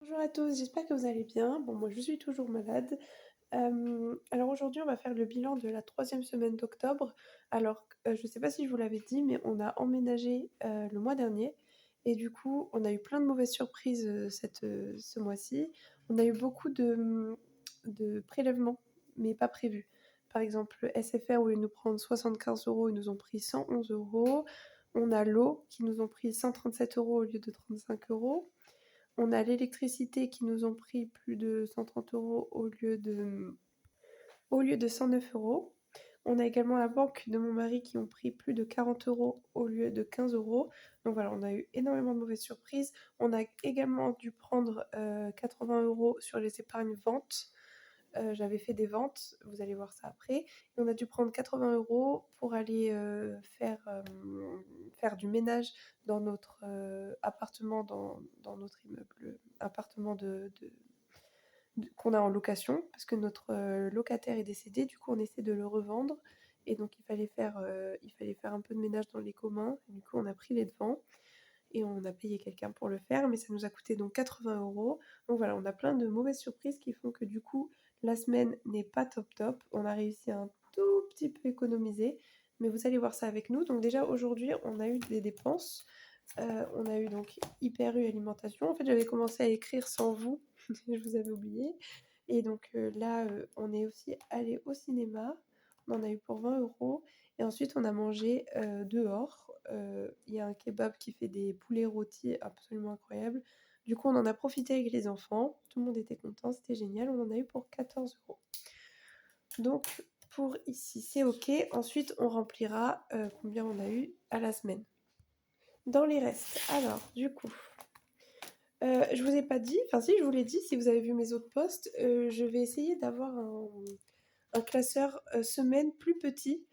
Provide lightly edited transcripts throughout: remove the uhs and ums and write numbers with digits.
Bonjour à tous, j'espère que vous allez bien. Bon, moi je suis toujours malade. Alors aujourd'hui, on va faire le bilan de la troisième semaine d'octobre. Alors, je ne sais pas si je vous l'avais dit, mais on a emménagé le mois dernier et du coup, on a eu plein de mauvaises surprises ce mois-ci. On a eu beaucoup de prélèvements, mais pas prévus. Par exemple, SFR, au lieu de nous prendre 75 euros, ils nous ont pris 111 euros. On a l'eau qui nous ont pris 137 euros au lieu de 35 euros. On a l'électricité qui nous ont pris plus de 130 euros au lieu de 109 euros. On a également la banque de mon mari qui ont pris plus de 40 euros au lieu de 15 euros. Donc voilà, on a eu énormément de mauvaises surprises. On a également dû prendre 80 euros sur les épargnes ventes. J'avais fait des ventes, vous allez voir ça après. Et on a dû prendre 80 euros pour aller faire du ménage dans notre appartement, dans notre immeuble, appartement qu'on a en location, parce que notre locataire est décédé, du coup on essaie de le revendre. Et donc il fallait faire un peu de ménage dans les communs. Et du coup on a pris les devants et on a payé quelqu'un pour le faire, mais ça nous a coûté donc 80 euros. Donc voilà, on a plein de mauvaises surprises qui font que du coup, la semaine n'est pas top top. On a réussi à un tout petit peu économiser, mais vous allez voir ça avec nous. Donc déjà, aujourd'hui, on a eu des dépenses. On a eu donc Hyper U Alimentation. En fait, j'avais commencé à écrire sans vous, je vous avais oublié. Et donc là, on est aussi allé au cinéma. On en a eu pour 20 euros. Et ensuite, on a mangé dehors. Il y a un kebab qui fait des poulets rôtis absolument incroyables. Du coup, on en a profité avec les enfants. Tout le monde était content, c'était génial. On en a eu pour 14 euros. Donc, pour ici, c'est OK. Ensuite, on remplira combien on a eu à la semaine. Dans les restes, alors, du coup, je vous ai pas dit, enfin si, je vous l'ai dit, si vous avez vu mes autres posts, je vais essayer d'avoir un classeur semaine plus petit,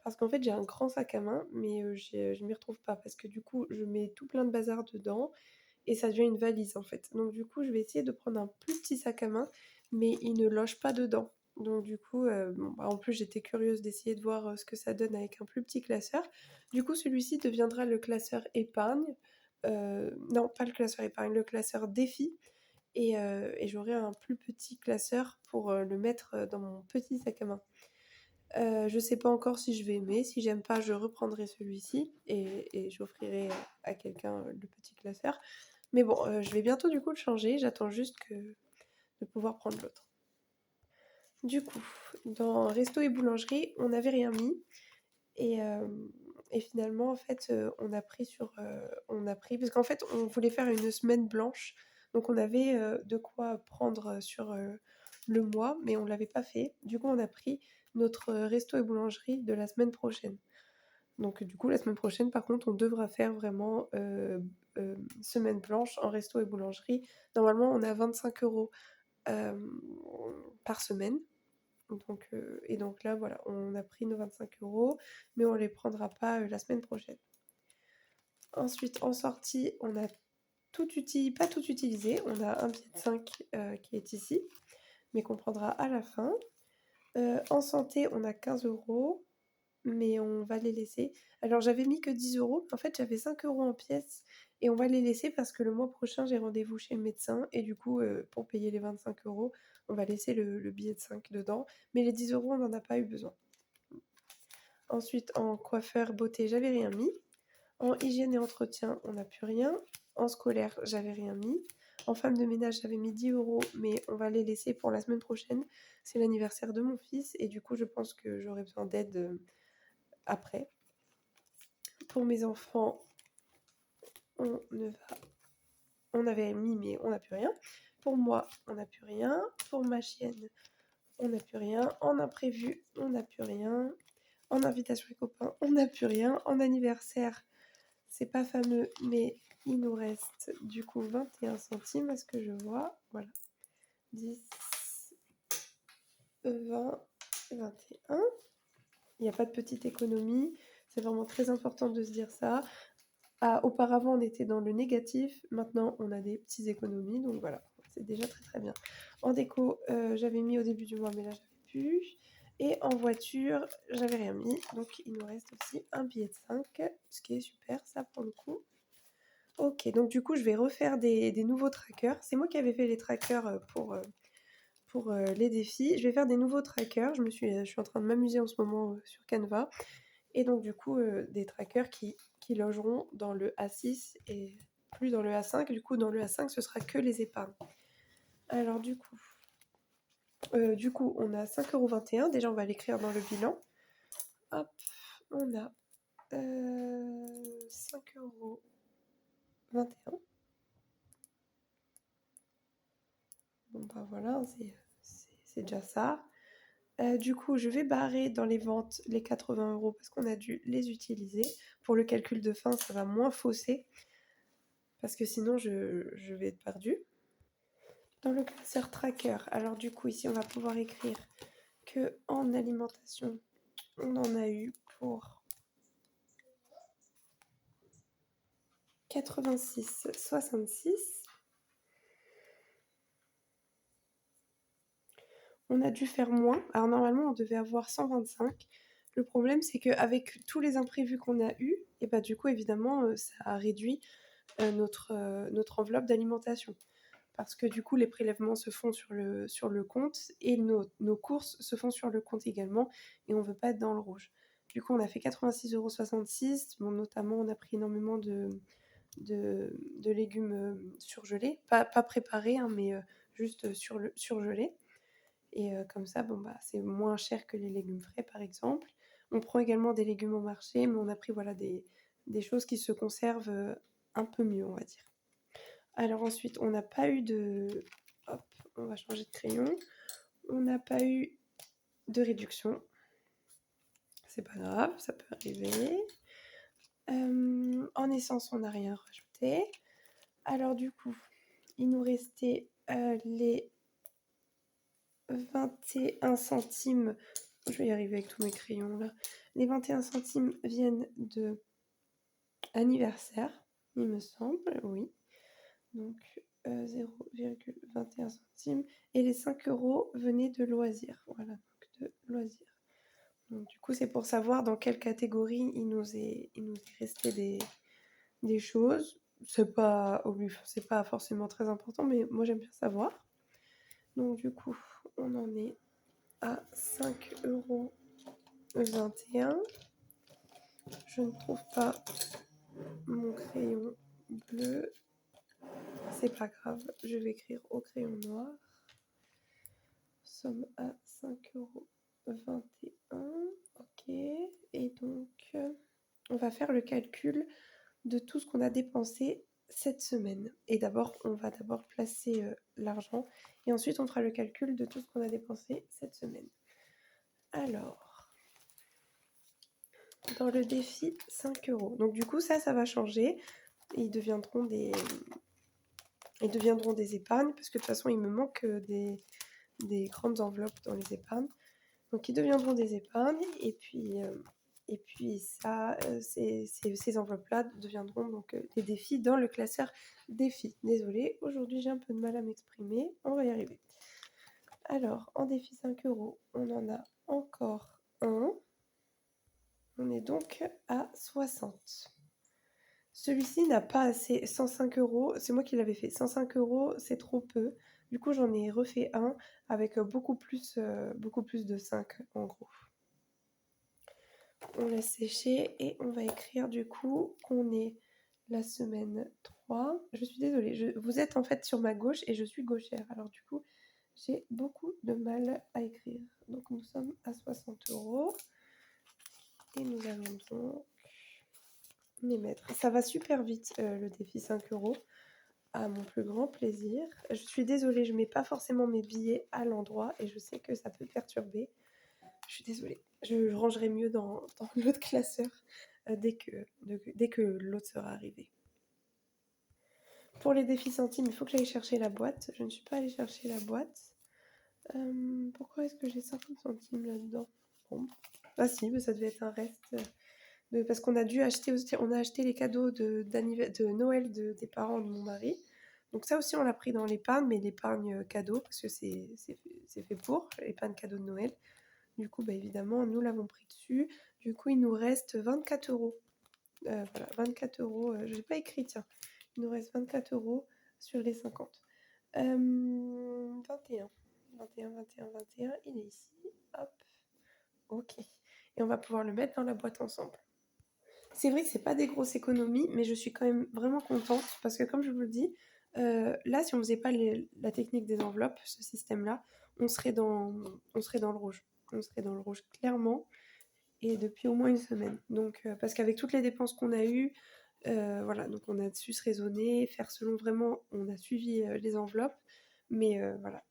parce qu'en fait j'ai un grand sac à main, mais je m'y retrouve pas parce que du coup je mets tout plein de bazar dedans et ça devient une valise en fait. Donc du coup je vais essayer de prendre un plus petit sac à main, mais il ne loge pas dedans. Donc du coup, bon, bah, en plus j'étais curieuse d'essayer de voir ce que ça donne avec un plus petit classeur. Du coup celui-ci deviendra le classeur épargne. Non, pas le classeur épargne, le classeur défi. Et j'aurai un plus petit classeur pour le mettre dans mon petit sac à main. Je sais pas encore si je vais aimer. Si j'aime pas, je reprendrai celui-ci et j'offrirai à quelqu'un le petit classeur. Mais bon, je vais bientôt du coup le changer. J'attends juste de pouvoir prendre l'autre. Du coup, dans resto et boulangerie, on n'avait rien mis. Et, euh, et finalement, en fait, on a pris, parce qu'en fait, on voulait faire une semaine blanche, donc on avait de quoi prendre sur le mois, mais on l'avait pas fait. Du coup, on a pris notre resto et boulangerie de la semaine prochaine. Donc, du coup, la semaine prochaine, par contre, on devra faire vraiment semaine blanche en resto et boulangerie. Normalement, on a 25 euros euh, par semaine. Et donc là, voilà, on a pris nos 25 euros, mais on ne les prendra pas la semaine prochaine. Ensuite, en sortie, on a pas tout utilisé. On a un billet de 5 qui est ici, mais qu'on prendra à la fin. En santé, on a 15 euros, mais on va les laisser. Alors, j'avais mis que 10 euros, mais en fait, j'avais 5 euros en pièces, et on va les laisser parce que le mois prochain, j'ai rendez-vous chez le médecin, et du coup, pour payer les 25 euros, on va laisser le billet de 5 dedans, mais les 10 euros, on n'en a pas eu besoin. Ensuite, en coiffeur, beauté, j'avais rien mis. En hygiène et entretien, on n'a plus rien. En scolaire, j'avais rien mis. En femme de ménage, j'avais mis 10 euros, mais on va les laisser pour la semaine prochaine. C'est l'anniversaire de mon fils et du coup, je pense que j'aurai besoin d'aide après. Pour mes enfants, on avait mis, mais on n'a plus rien. Pour moi, on n'a plus rien. Pour ma chienne, on n'a plus rien. En imprévu, on n'a plus rien. En invitation et copains, on n'a plus rien. En anniversaire, c'est pas fameux, mais il nous reste du coup 21 centimes à ce que je vois. Voilà. 10, 20, 21. Il n'y a pas de petite économie. C'est vraiment très important de se dire ça. Ah, auparavant, on était dans le négatif. Maintenant, on a des petites économies. Donc voilà, c'est déjà très très bien. En déco, j'avais mis au début du mois, mais là, j'avais plus. Et en voiture, j'avais rien mis. Donc il nous reste aussi un billet de 5, ce qui est super, ça pour le coup. OK, donc du coup, je vais refaire des nouveaux trackers. C'est moi qui avais fait les trackers, pour les défis. Je vais faire des nouveaux trackers. Je suis en train de m'amuser en ce moment, sur Canva et donc du coup, des trackers qui logeront dans le A6 et plus dans le A5. Du coup, dans le A5, ce sera que les épargnes. Alors du coup, on a 5,21 €. Déjà, on va l'écrire dans le bilan. Hop, on a, 5,21 €. Bon, bah, voilà, c'est déjà ça. Du coup, je vais barrer dans les ventes les 80 € parce qu'on a dû les utiliser. Pour le calcul de fin, ça va moins fausser parce que sinon je vais être perdue. Dans le classeur tracker, alors du coup, ici, on va pouvoir écrire que en alimentation, on en a eu pour 86,66. On a dû faire moins. Alors normalement, on devait avoir 125. Le problème, c'est qu'avec tous les imprévus qu'on a eus, et bah du coup, évidemment, ça a réduit notre enveloppe d'alimentation. Parce que du coup, les prélèvements se font sur le compte et nos courses se font sur le compte également et on ne veut pas être dans le rouge. Du coup, on a fait 86,66 €. Bon, notamment, on a pris énormément de légumes surgelés, pas préparés, hein, mais juste surgelés. Et comme ça, bon, bah, c'est moins cher que les légumes frais, par exemple. On prend également des légumes au marché, mais on a pris voilà, des choses qui se conservent un peu mieux, on va dire. Alors ensuite, on n'a pas eu de... Hop, on va changer de crayon. On n'a pas eu de réduction. C'est pas grave, ça peut arriver. En essence, on n'a rien rajouté. Alors du coup, il nous restait les 21 centimes. Je vais y arriver avec tous mes crayons là. Les 21 centimes viennent de anniversaire, il me semble, oui. Donc 0,21 centimes. Et les 5 € venaient de loisirs. Voilà, donc de loisirs. Donc du coup, c'est pour savoir dans quelle catégorie il nous est resté des choses. C'est pas forcément très important, mais moi j'aime bien savoir. Donc du coup, on en est à 5,21 €. Je ne trouve pas mon crayon bleu. C'est pas grave, je vais écrire au crayon noir. Nous sommes à 5,21 €. Ok. Et donc, on va faire le calcul de tout ce qu'on a dépensé cette semaine. Et d'abord, on va d'abord placer l'argent. Et ensuite, on fera le calcul de tout ce qu'on a dépensé cette semaine. Alors, dans le défi 5 €. Donc du coup, ça va changer. Ils deviendront des épargnes parce que de toute façon, il me manque des grandes enveloppes dans les épargnes. Donc, ils deviendront des épargnes et puis ça, ces enveloppes-là deviendront donc des défis dans le classeur défis. Désolée, aujourd'hui j'ai un peu de mal à m'exprimer, on va y arriver. Alors, en défi 5 €, on en a encore un. On est donc à 60. Celui-ci n'a pas assez, 105 €, c'est moi qui l'avais fait. 105 €, c'est trop peu. Du coup, j'en ai refait un avec beaucoup plus de 5 en gros. On laisse sécher et on va écrire du coup qu'on est la semaine 3. Je suis désolée, vous êtes en fait sur ma gauche et je suis gauchère. Alors du coup, j'ai beaucoup de mal à écrire. Donc nous sommes à 60 € et nous allons donc les mettre. Ça va super vite le défi 5 €, à mon plus grand plaisir. Je suis désolée, je mets pas forcément mes billets à l'endroit et je sais que ça peut perturber. Je suis désolée. Je rangerai mieux dans l'autre classeur dès que l'autre sera arrivé. Pour les défis centimes, il faut que j'aille chercher la boîte. Je ne suis pas allée chercher la boîte. Pourquoi est-ce que j'ai 50 centimes là-dedans? Bon. Ah si, mais ça devait être un reste. Parce qu'on a dû acheter aussi, on a acheté les cadeaux de Noël des parents de mon mari. Donc ça aussi, on l'a pris dans l'épargne, mais l'épargne cadeau, parce que c'est fait pour, l'épargne cadeau de Noël. Du coup, bah, évidemment, nous l'avons pris dessus. Du coup, il nous reste 24 €. Voilà, 24 €. Je n'ai pas écrit, tiens. Il nous reste 24 € sur les 50. 21. 21, 21, 21, il est ici. Hop. OK. Et on va pouvoir le mettre dans la boîte ensemble. C'est vrai que c'est pas des grosses économies, mais je suis quand même vraiment contente parce que comme je vous le dis, là, si on faisait pas la technique des enveloppes, ce système-là, on serait dans le rouge. On serait dans le rouge clairement et depuis au moins une semaine. Donc, parce qu'avec toutes les dépenses qu'on a eues, voilà, donc on a su se raisonner, faire selon vraiment, on a suivi les enveloppes, mais voilà,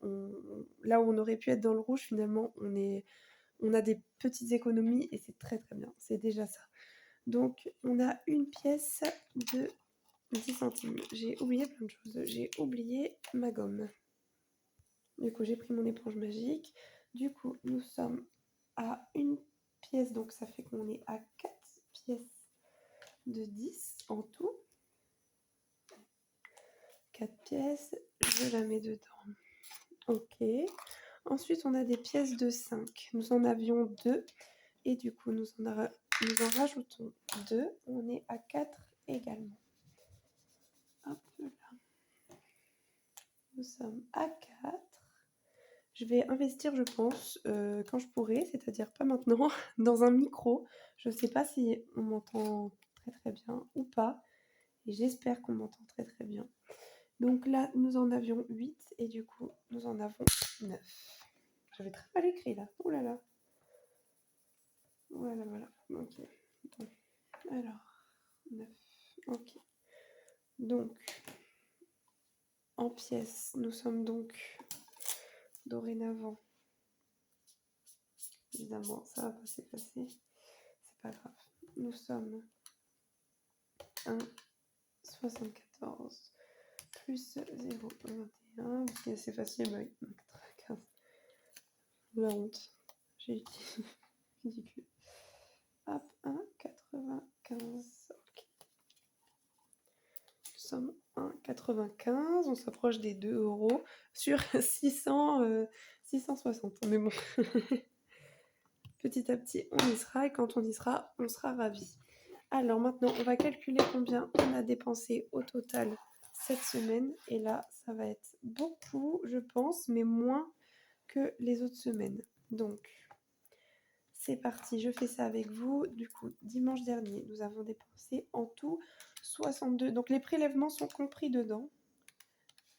là où on aurait pu être dans le rouge, finalement, on a des petites économies et c'est très très bien, c'est déjà ça. Donc, on a une pièce de 10 centimes. J'ai oublié plein de choses. J'ai oublié ma gomme. Du coup, j'ai pris mon éponge magique. Du coup, nous sommes à une pièce. Donc, ça fait qu'on est à 4 pièces de 10 en tout. 4 pièces. Je la mets dedans. OK. Ensuite, on a des pièces de 5. Nous en avions 2. Et du coup, nous en rajoutons 2. On est à 4 également. Hop là. Nous sommes à 4. Je vais investir, je pense, quand je pourrai, c'est-à-dire pas maintenant, dans un micro. Je ne sais pas si on m'entend très très bien ou pas. Et j'espère qu'on m'entend très très bien. Donc là, nous en avions 8 et du coup, nous en avons 9. J'avais très mal écrit là. Ouh là là. Voilà, voilà. Ok. Bon. Alors, 9. Ok. Donc, en pièces, nous sommes donc dorénavant. Évidemment, ça va pas s'effacer. C'est pas grave. Nous sommes 1,74 plus 0,21. C'est facile, bah, 95. La honte. J'ai dit ridicule. Hop, 1,95. Ok. Nous sommes 1,95. On s'approche des 2 € sur 660. Mais bon, petit à petit, on y sera. Et quand on y sera, on sera ravis. Alors maintenant, on va calculer combien on a dépensé au total cette semaine. Et là, ça va être beaucoup, je pense, mais moins que les autres semaines. Donc, c'est parti, je fais ça avec vous. Du coup, dimanche dernier, nous avons dépensé en tout 62. Donc, les prélèvements sont compris dedans.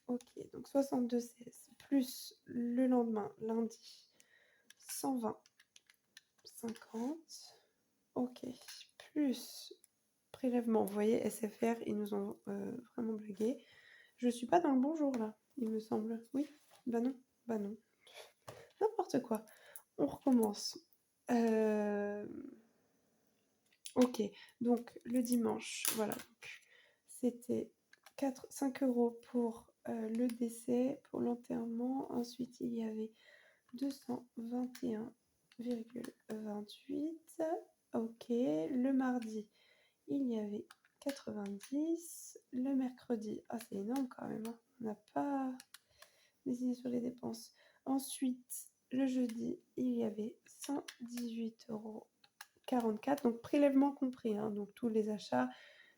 Ok, donc 62,16 plus le lendemain, lundi, 120,50. Ok, plus prélèvement. Vous voyez, SFR, ils nous ont vraiment blagué. Je suis pas dans le bon jour là, il me semble. Oui, bah non, bah non. N'importe quoi. On recommence. Ok, donc le dimanche, voilà. C'était 5 € pour le décès, pour l'enterrement. Ensuite, il y avait 221,28. Ok, le mardi, il y avait 90. Le mercredi, ah c'est énorme quand même, hein. On n'a pas décidé sur les dépenses. Ensuite, le jeudi, il y avait 118,44 €. Donc prélèvement compris, hein, donc tous les achats,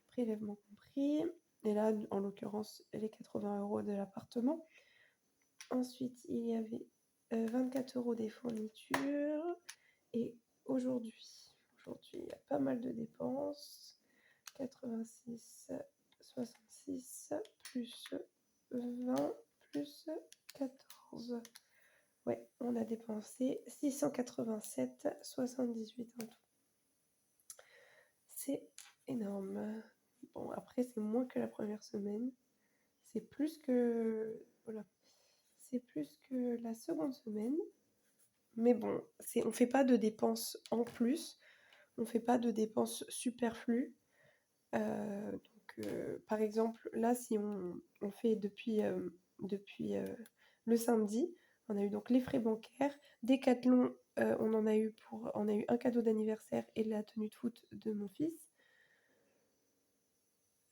prélèvement compris. Et là, en l'occurrence, les 80 € de l'appartement. Ensuite, il y avait 24 € des fournitures. Et aujourd'hui, il y a pas mal de dépenses. 86, 66, plus 20, plus 14. Ouais, on a dépensé 687,78 en tout. C'est énorme. Bon, après, c'est moins que la première semaine. C'est plus que... Voilà. C'est plus que la seconde semaine. Mais bon, on ne fait pas de dépenses en plus. On ne fait pas de dépenses superflues. Par exemple, là, si on fait depuis le samedi, on a eu donc les frais bancaires. Decathlon, on a eu un cadeau d'anniversaire et la tenue de foot de mon fils.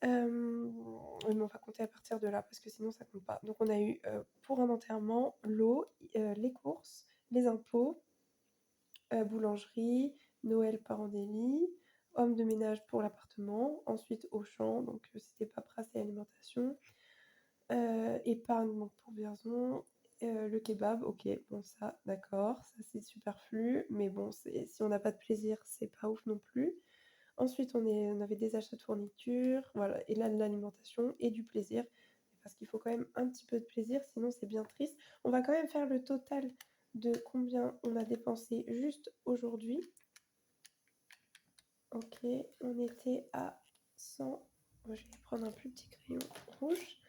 Mais on va compter à partir de là parce que sinon ça compte pas. Donc on a eu pour un enterrement l'eau, les courses, les impôts, boulangerie, Noël, parents d'Élie. homme de ménage pour l'appartement, ensuite Auchan, donc c'était paperasse et alimentation, épargne donc pour Vierzon, le kebab, ok, bon ça, d'accord, ça c'est superflu, mais bon, si on n'a pas de plaisir, c'est pas ouf non plus. Ensuite, on avait des achats de fourniture, voilà, et là de l'alimentation et du plaisir, parce qu'il faut quand même un petit peu de plaisir, sinon c'est bien triste. On va quand même faire le total de combien on a dépensé juste aujourd'hui. Ok, on était à 100. Moi, je vais prendre un plus petit crayon rouge.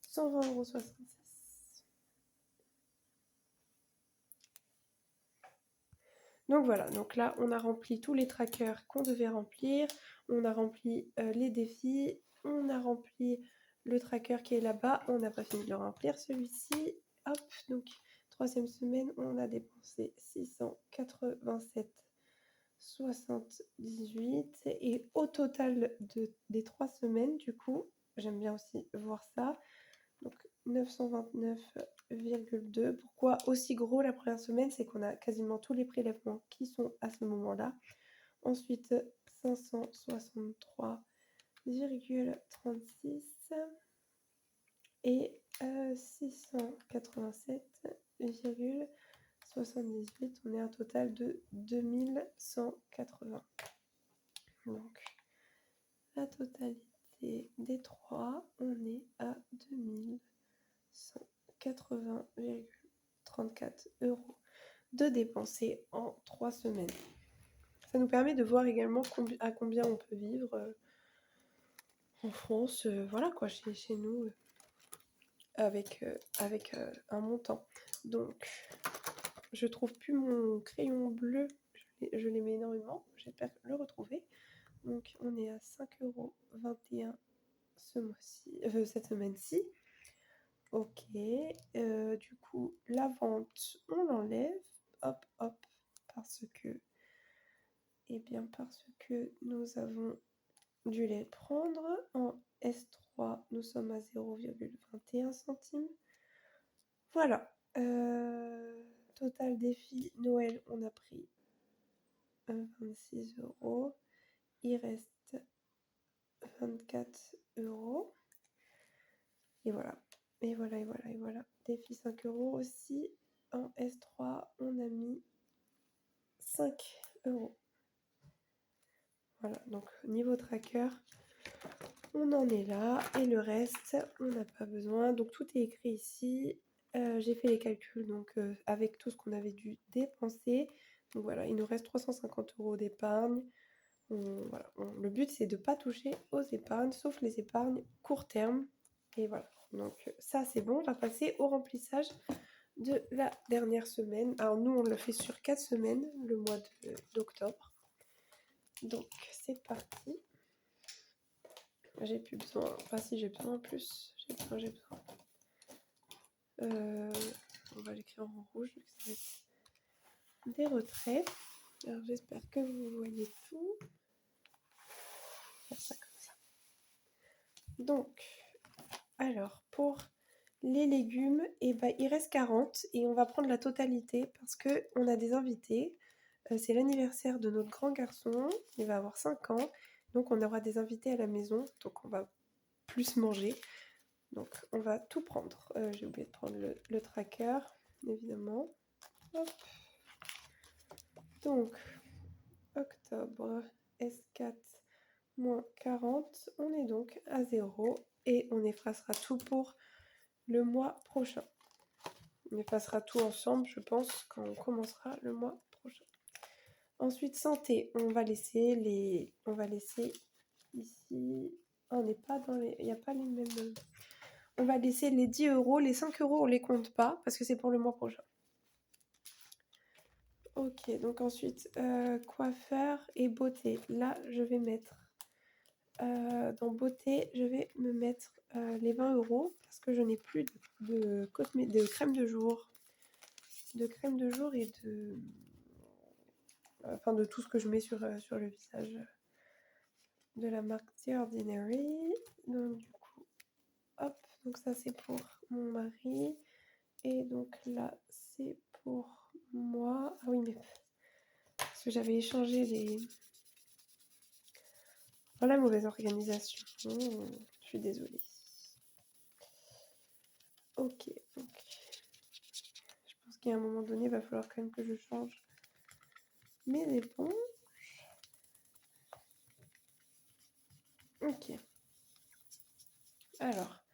120,66 €. Donc voilà, donc là on a rempli tous les trackers qu'on devait remplir, on a rempli les défis, on a rempli le tracker qui est là-bas, on n'a pas fini de le remplir celui-ci. Hop, donc troisième semaine, on a dépensé 687,78 et au total des 3 semaines, du coup, j'aime bien aussi voir ça, donc 929,2. Pourquoi aussi gros la première semaine? C'est qu'on a quasiment tous les prélèvements qui sont à ce moment-là. Ensuite, 563,36 et 687,78. On est à un total de 2180. Donc, la totalité des trois, on est à 2180,34 € de dépensés en 3 semaines. Ça nous permet de voir également à combien on peut vivre en France, voilà quoi, chez nous, avec un montant. Donc, je trouve plus mon crayon bleu, je l'aimais énormément, j'espère le retrouver. Donc, on est à 5,21 € ce mois-ci, cette semaine-ci. Ok, du coup, la vente, on l'enlève, hop, hop, parce que nous avons dû les prendre en S3, nous sommes à 0,21 centimes. Voilà, total défi Noël, on a pris 26 €, il reste 24 €. Et voilà, et voilà, et voilà, et voilà. Défi 5 € aussi. En S3, on a mis 5 €. Voilà, donc niveau tracker, on en est là. Et le reste, on n'a pas besoin. Donc tout est écrit ici. J'ai fait les calculs donc avec tout ce qu'on avait dû dépenser. Donc voilà, il nous reste 350 € d'épargne. Voilà, le but, c'est de ne pas toucher aux épargnes, sauf les épargnes court terme. Et voilà, donc ça, c'est bon. On va passer au remplissage de la dernière semaine. Alors nous, on le fait sur 4 semaines, le mois d'octobre. Donc, c'est parti. J'ai plus besoin. Enfin, si, j'ai besoin en plus. J'ai besoin. On va l'écrire en rouge, vu que ça va être des retraits. Alors, j'espère que vous voyez tout. Faire ça comme ça. Donc, alors, pour les légumes, et ben, il reste 40 et on va prendre la totalité parce qu'on a des invités. C'est l'anniversaire de notre grand garçon, il va avoir 5 ans, donc on aura des invités à la maison, donc on va plus manger. Donc on va tout prendre. J'ai oublié de prendre le tracker, évidemment. Hop. Donc, octobre, S4, moins 40, on est donc à 0 et on effacera tout pour le mois prochain. On effacera tout ensemble, je pense, quand on commencera le mois prochain. Ensuite, santé, on va laisser ici, on n'est pas dans les, il n'y a pas les mêmes, on va laisser les 10 €, les 5 € on les compte pas, parce que c'est pour le mois prochain. Ok, donc ensuite, coiffeur et beauté, là, je vais mettre, dans beauté, je vais me mettre les 20 €, parce que je n'ai plus de crème de jour, et de tout ce que je mets sur le visage de la marque The Ordinary. Donc du coup, hop, donc ça c'est pour mon mari. Et donc là, c'est pour moi. Ah oui, mais parce que j'avais échangé Oh, la mauvaise organisation. Je suis désolée. Ok, donc je pense qu'à un moment donné, il va falloir quand même que je change mes éponges. Ok. Alors,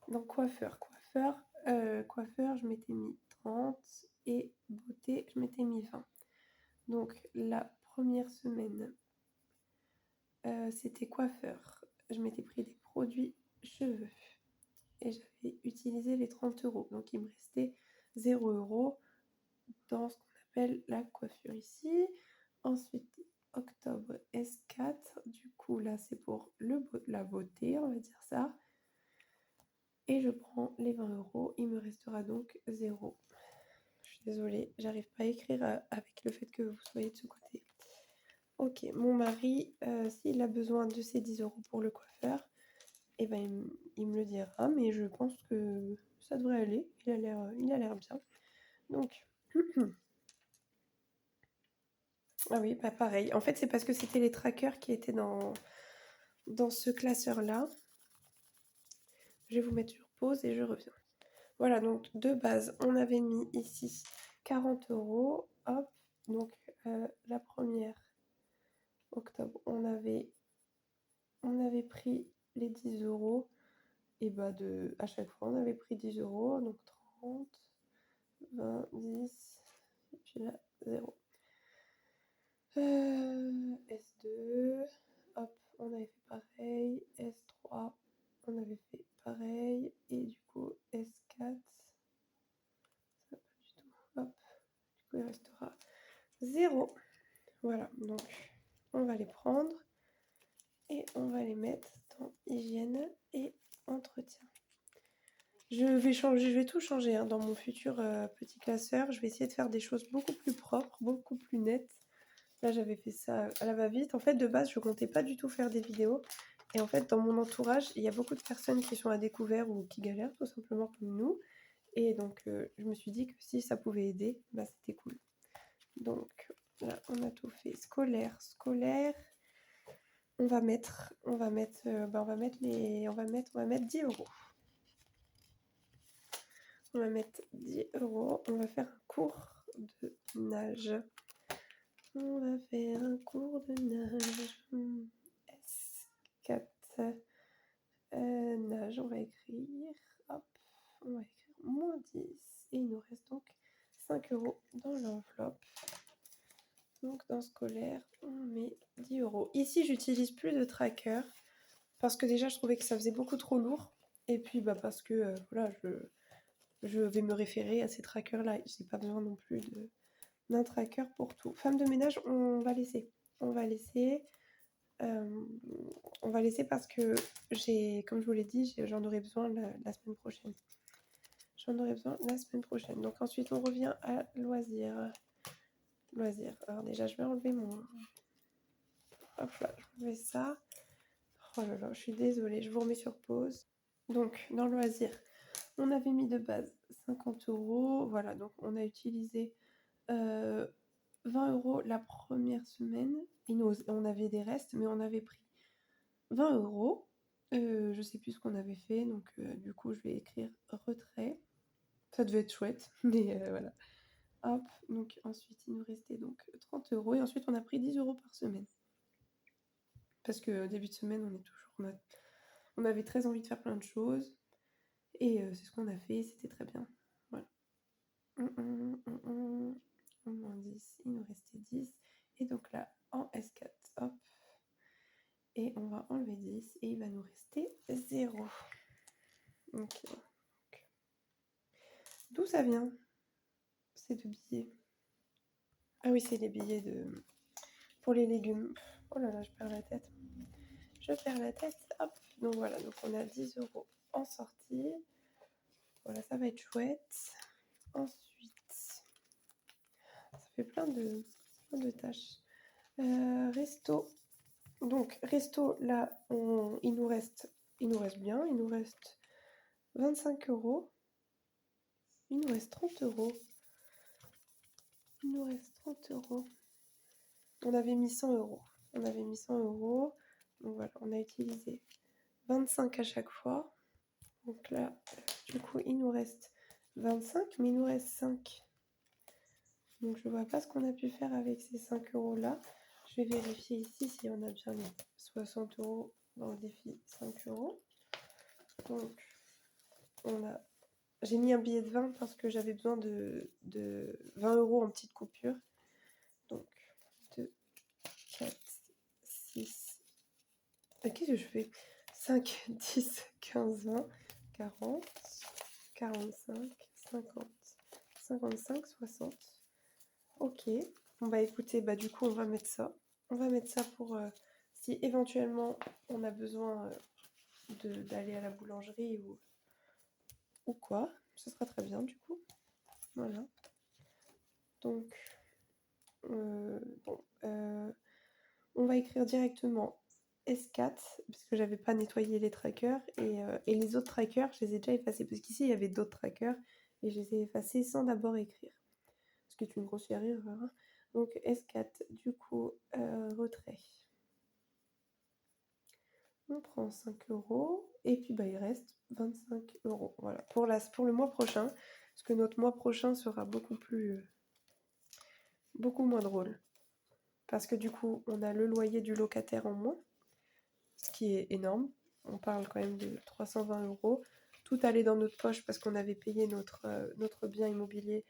donc coiffeur, je m'étais mis 30 et beauté, je m'étais mis 20. Donc la première semaine, c'était coiffeur. Je m'étais pris des produits cheveux et j'avais utilisé les 30 euros. Donc il me restait 0 euros dans ce qu'on appelle la coiffure ici. Ensuite, octobre S4. Du coup, là, c'est pour la beauté, on va dire ça. Et je prends les 20 euros. Il me restera donc 0. Je suis désolée, j'arrive pas à écrire avec le fait que vous soyez de ce côté. Ok, mon mari, s'il a besoin de ces 10 euros pour le coiffeur, eh ben, il me le dira, mais je pense que ça devrait aller. Il a l'air bien. Donc, ah oui, bah pareil. En fait, c'est parce que c'était les trackers qui étaient dans ce classeur-là. Je vais vous mettre sur pause et je reviens. Voilà, donc de base, on avait mis ici 40 euros. Hop, donc la première octobre, on avait pris les 10 euros. Et bah à chaque fois, on avait pris 10 euros. Donc 30, 20, 10, et puis là, 0. S2, hop, on avait fait pareil. S3, on avait fait pareil. Et du coup, S4, ça va pas du tout. Hop, du coup, il restera 0. Voilà, donc on va les prendre et on va les mettre dans hygiène et entretien. Je vais tout changer dans mon futur petit classeur. Je vais essayer de faire des choses beaucoup plus propres, beaucoup plus nettes. Là, j'avais fait ça à la va-vite. En fait, de base, je comptais pas du tout faire des vidéos. Et en fait, dans mon entourage, il y a beaucoup de personnes qui sont à découvert ou qui galèrent tout simplement comme nous. Et donc, je me suis dit que si ça pouvait aider, bah, c'était cool. Donc, là, on a tout fait. Scolaire. On va mettre 10 euros. On va mettre 10 euros. On va faire un cours de nage. On va faire un cours de nage. S4. Nage, on va écrire. Hop. On va écrire moins 10. Et il nous reste donc 5 euros dans l'enveloppe. Donc dans scolaire, on met 10 euros. Ici, j'utilise plus de tracker. Parce que déjà, je trouvais que ça faisait beaucoup trop lourd. Et puis, parce que voilà, je vais me référer à ces trackers-là. Je n'ai pas besoin non plus d'un tracker pour tout. Femme de ménage, on va laisser. On va laisser parce que comme je vous l'ai dit, j'en aurai besoin la semaine prochaine. J'en aurai besoin la semaine prochaine. Donc ensuite, on revient à loisirs. Alors déjà, je vais enlever mon... Hop là, je vais ça. Oh là là, je suis désolée, je vous remets sur pause. Donc, dans loisirs, on avait mis de base 50 euros. Voilà, donc on a utilisé 20 euros la première semaine. On avait des restes, mais on avait pris 20 euros. Je sais plus ce qu'on avait fait, donc du coup, je vais écrire retrait. Ça devait être chouette, mais voilà. Hop, donc ensuite, il nous restait donc 30 euros. Et ensuite, on a pris 10 euros par semaine. Parce que début de semaine, on avait très envie de faire plein de choses. Et c'est ce qu'on a fait, c'était très bien. Voilà. Moins 10, il nous restait 10. Et donc là, en S4, hop. Et on va enlever 10 et il va nous rester 0. Ok. D'où ça vient? C'est de billets. Ah oui, c'est les billets pour les légumes. Oh là là, je perds la tête. Hop. Donc voilà, donc on a 10 euros en sortie. Voilà, ça va être chouette. Ensuite, ça fait plein de tâches. Resto. Donc, resto, là, il nous reste bien. Il nous reste 25 euros. Il nous reste 30 euros. On avait mis 100 euros. Donc voilà, on a utilisé 25 à chaque fois. Donc là, du coup, il nous reste 25, mais il nous reste 5. Donc je vois pas ce qu'on a pu faire avec ces 5 euros là. Je vais vérifier ici si on a bien les 60 euros dans le défi 5 euros. Donc j'ai mis un billet de 20 parce que j'avais besoin de 20 euros en petite coupure. Donc 2, 4, 6. Qu'est-ce que je fais? 5, 10, 15, 20, 40, 45, 50, 55, 60. Ok. Bon bah écoutez, bah du coup on va mettre ça. On va mettre ça pour si éventuellement on a besoin d'aller à la boulangerie ou quoi. Ce sera très bien du coup. Voilà. Donc bon, on va écrire directement S4 parce que j'avais pas nettoyé les trackers et les autres trackers je les ai déjà effacés parce qu'ici il y avait d'autres trackers et je les ai effacés sans d'abord écrire. Ce qui est une grossière erreur. Hein. Donc S4 du coup retrait. On prend 5 euros et puis bah il reste 25 euros. Voilà pour le mois prochain parce que notre mois prochain sera beaucoup moins drôle. Parce que du coup, on a le loyer du locataire en moins, ce qui est énorme. On parle quand même de 320 euros. Tout allait dans notre poche parce qu'on avait payé notre bien immobilier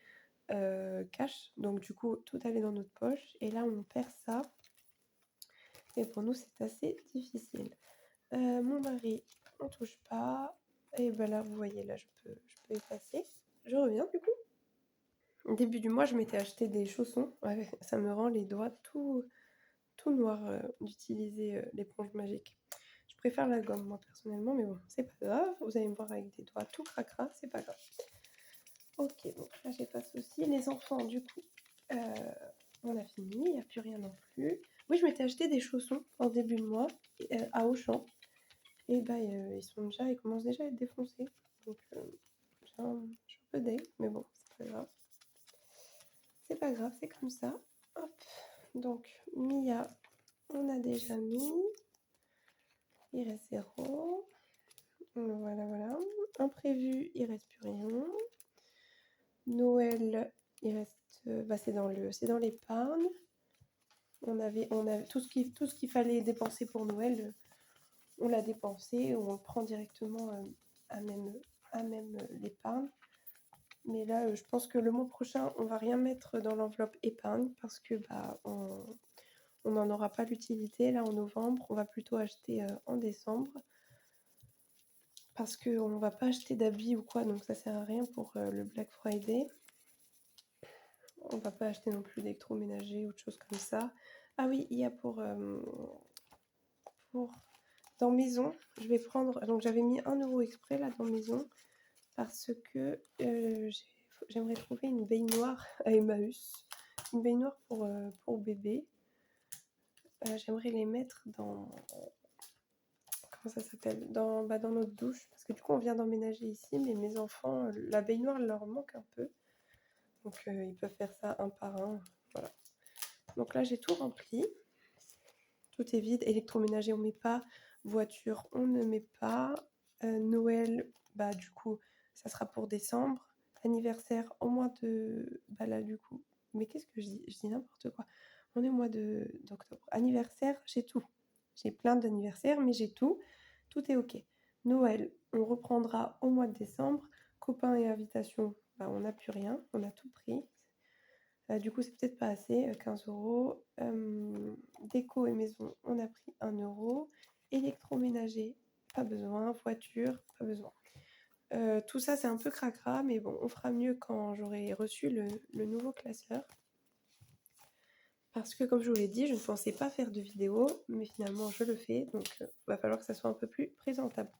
cash. Donc du coup, tout allait dans notre poche. Et là, on perd ça. Et pour nous, c'est assez difficile. Mon mari, on touche pas. Et ben là, vous voyez, là, je peux effacer. Je reviens du coup. Au début du mois, je m'étais acheté des chaussons. Ouais, ça me rend les doigts tout noir d'utiliser l'éponge magique. Je préfère la gomme, moi, personnellement, mais bon, c'est pas grave. Vous allez me voir avec des doigts tout cracra, c'est pas grave. Ok, donc là, j'efface aussi. Les enfants, du coup, on a fini, il n'y a plus rien non plus. Oui, je m'étais acheté des chaussons en début de mois à Auchan. Et bah, ils commencent déjà à être défoncés. Donc, je suis un peu deg, mais bon, c'est pas grave. C'est pas grave, c'est comme ça. Hop. Donc, Mia, on a déjà mis. Il reste 0. Voilà, voilà. Imprévu, il reste plus rien. Noël, il reste. Bah, c'est dans l'épargne. On avait tout ce qu'il fallait dépenser pour Noël, on l'a dépensé, on le prend directement à même l'épargne. Mais là, je pense que le mois prochain, on va rien mettre dans l'enveloppe épargne parce que bah on n'en aura pas l'utilité là en novembre. On va plutôt acheter en décembre parce qu'on ne va pas acheter d'habits ou quoi, donc ça sert à rien pour le Black Friday. On va pas acheter non plus d'électroménager ou de choses comme ça. Ah oui, il y a pour dans maison, je vais prendre. Donc j'avais mis 1 euro exprès là dans maison parce que j'aimerais trouver une baignoire à Emmaüs. Une baignoire pour bébé. J'aimerais les mettre dans. Comment ça s'appelle dans notre douche. Parce que du coup, on vient d'emménager ici, mais mes enfants, la baignoire leur manque un peu. Donc, ils peuvent faire ça un par un. Voilà. Donc là, j'ai tout rempli. Tout est vide. Électroménager, on ne met pas. Voiture, on ne met pas. Noël, bah du coup, ça sera pour décembre. Anniversaire, au mois de... Bah là, du coup... Mais qu'est-ce que je dis? Je dis n'importe quoi. On est au mois d'octobre. Anniversaire, j'ai tout. J'ai plein d'anniversaires, mais j'ai tout. Tout est OK. Noël, on reprendra au mois de décembre. Copains et invitations, bah, on n'a plus rien. On a tout pris. Du coup, c'est peut-être pas assez, 15 euros. Déco et maison, on a pris 1 euro. Électroménager, pas besoin. Voiture, pas besoin. Tout ça, c'est un peu cracra, mais bon, on fera mieux quand j'aurai reçu le nouveau classeur. Parce que, comme je vous l'ai dit, je ne pensais pas faire de vidéo, mais finalement, je le fais. Donc, il va falloir que ça soit un peu plus présentable.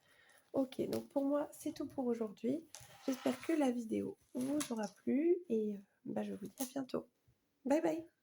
Ok, donc pour moi, c'est tout pour aujourd'hui. J'espère que la vidéo vous aura plu et bah, je vous dis à bientôt. Bye bye.